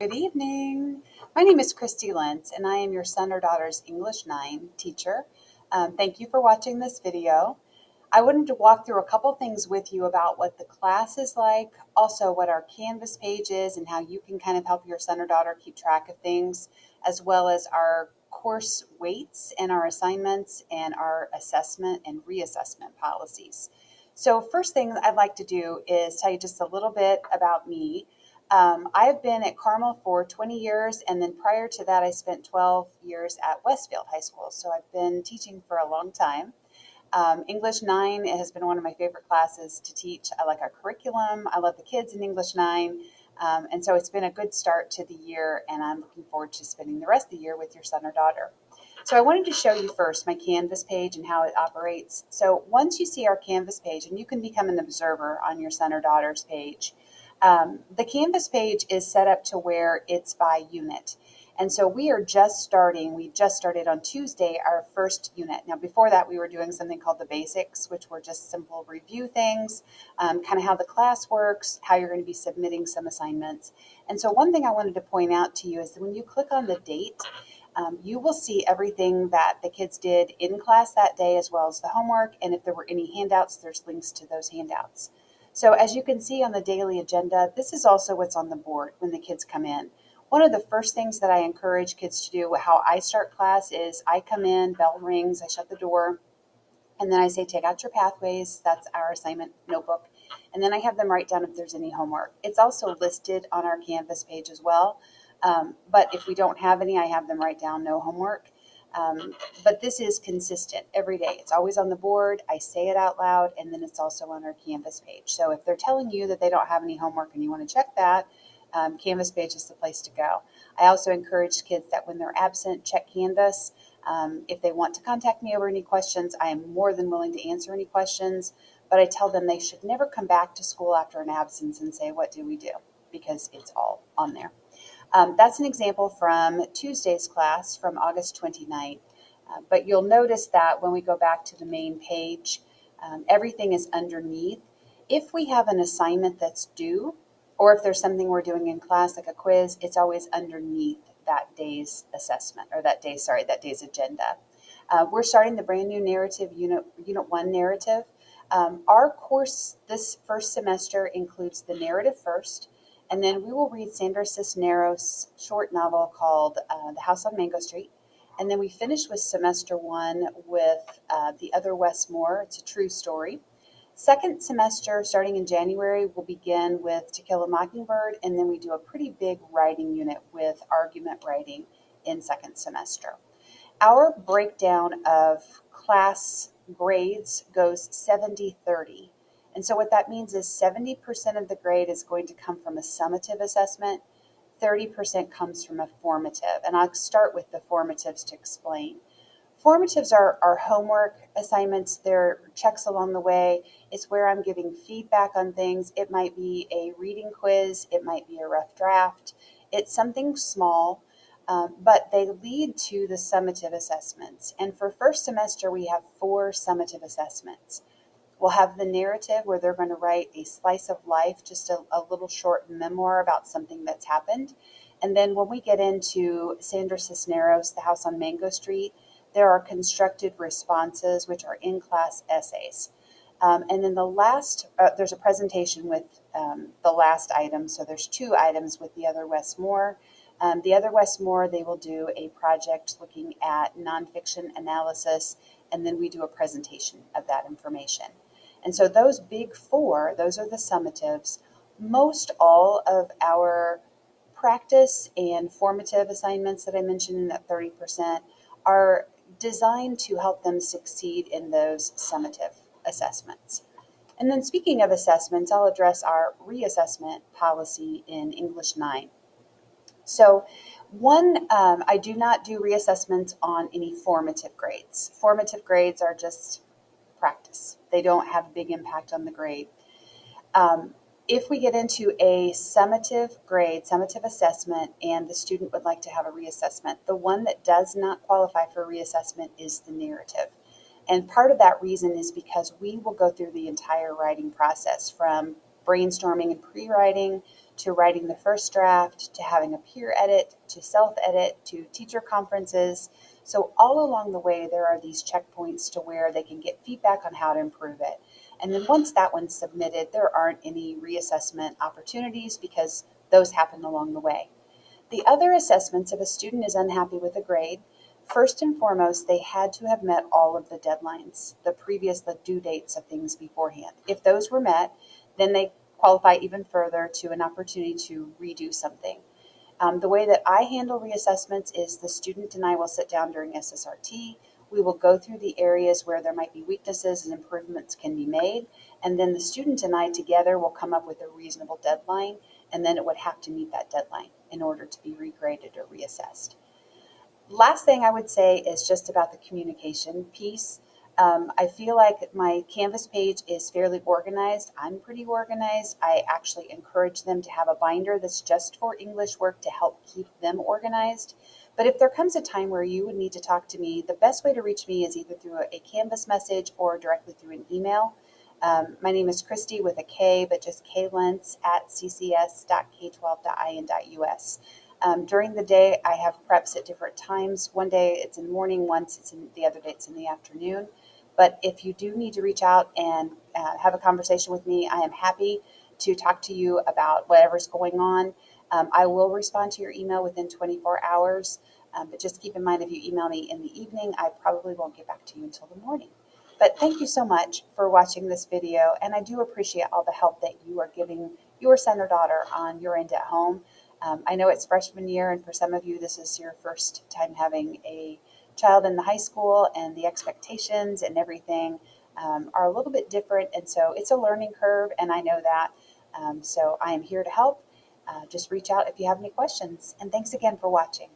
Good evening. My name is Christy Lentz, and I am your son or daughter's English 9 teacher. Thank you for watching this video. I wanted to walk through a couple things with you about what the class is like, also what our Canvas page is, and how you can kind of help your son or daughter keep track of things, as well as our course weights and our assignments and our assessment and reassessment policies. So first thing I'd like to do is tell you just a little bit about me. I've been at Carmel for 20 years, and then prior to that, I spent 12 years at Westfield High School. So I've been teaching for a long time. English 9 has been one of my favorite classes to teach. I like our curriculum. I love the kids in English 9. And so it's been a good start to the year, and I'm looking forward to spending the rest of the year with your son or daughter. So I wanted to show you first my Canvas page and how it operates. So once you see our Canvas page, and you can become an observer on your son or daughter's page, the Canvas page is set up to where it's by unit. And so we just started on Tuesday, our first unit. Now, before that, we were doing something called the basics, which were just simple review things, kind of how the class works, how you're going to be submitting some assignments. And so one thing I wanted to point out to you is that when you click on the date, you will see everything that the kids did in class that day, as well as the homework. And if there were any handouts, there's links to those handouts. So as you can see on the daily agenda, this is also what's on the board when the kids come in. One of the first things that I encourage kids to do, how I start class, is I come in, bell rings, I shut the door, and then I say, take out your pathways. That's our assignment notebook. And then I have them write down if there's any homework. It's also listed on our Canvas page as well. But if we don't have any, I have them write down no homework. But this is consistent every day. It's always on the board. I say it out loud, and then it's also on our Canvas page. So if they're telling you that they don't have any homework and you want to check that, Canvas page is the place to go. I also encourage kids that when they're absent, check Canvas. If they want to contact me over any questions, I am more than willing to answer any questions, but I tell them they should never come back to school after an absence and say, what do we do? Because it's all on there. That's an example from Tuesday's class from August 29th. But you'll notice that when we go back to the main page, everything is underneath. If we have an assignment that's due, or if there's something we're doing in class like a quiz, it's always underneath that day's assessment, or that day's agenda. We're starting the brand new narrative, Unit 1 narrative. Our course this first semester includes the narrative first, and then we will read Sandra Cisneros' short novel called The House on Mango Street. And then we finish with semester 1 with The Other Wes Moore. It's a true story. Second semester, starting in January, we'll begin with To Kill a Mockingbird, and then we do a pretty big writing unit with argument writing in second semester. Our breakdown of class grades goes 70-30. And so what that means is 70% of the grade is going to come from a summative assessment, 30% comes from a formative. And I'll start with the formatives to explain. Formatives are homework assignments. They're checks along the way. It's where I'm giving feedback on things. It might be a reading quiz. It might be a rough draft. It's something small, but they lead to the summative assessments. And for first semester, we have 4 summative assessments. We'll have the narrative where they're going to write a slice of life, just a little short memoir about something that's happened. And then when we get into Sandra Cisneros, The House on Mango Street, there are constructed responses, which are in-class essays. And then there's a presentation with the last item. So there's 2 items with The Other Wes Moore. The Other Wes Moore, they will do a project looking at nonfiction analysis, and then we do a presentation of that information. And so those big 4, those are the summatives. Most all of our practice and formative assignments that I mentioned in that 30% are designed to help them succeed in those summative assessments. And then speaking of assessments, I'll address our reassessment policy in English 9. So I do not do reassessments on any formative grades. Formative grades are just practice. They don't have a big impact on the grade. If we get into a summative grade, summative assessment, and the student would like to have a reassessment, the one that does not qualify for reassessment is the narrative. And part of that reason is because we will go through the entire writing process from brainstorming and pre-writing to writing the first draft, to having a peer edit, to self-edit, to teacher conferences. So all along the way, there are these checkpoints to where they can get feedback on how to improve it. And then once that one's submitted, there aren't any reassessment opportunities because those happen along the way. The other assessments, if a student is unhappy with a grade, first and foremost, they had to have met all of the deadlines, the due dates of things beforehand. If those were met, then they qualify even further to an opportunity to redo something. The way that I handle reassessments is the student and I will sit down during SSRT. We will go through the areas where there might be weaknesses and improvements can be made. And then the student and I together will come up with a reasonable deadline. And then it would have to meet that deadline in order to be regraded or reassessed. Last thing I would say is just about the communication piece. I feel like my Canvas page is fairly organized. I'm pretty organized. I actually encourage them to have a binder that's just for English work to help keep them organized. But if there comes a time where you would need to talk to me, the best way to reach me is either through a Canvas message or directly through an email. My name is Christy with a K, but just klentz at ccs.k12.in.us. During the day, I have preps at different times. One day it's in the morning, once it's in the other day it's in the afternoon. But if you do need to reach out and have a conversation with me, I am happy to talk to you about whatever's going on. I will respond to your email within 24 hours, but just keep in mind if you email me in the evening, I probably won't get back to you until the morning. But thank you so much for watching this video, and I do appreciate all the help that you are giving your son or daughter on your end at home. I know it's freshman year, and for some of you, this is your first time having a child in the high school, and the expectations and everything are a little bit different, and so it's a learning curve, and I know that. So I am here to help. Just reach out if you have any questions, and thanks again for watching.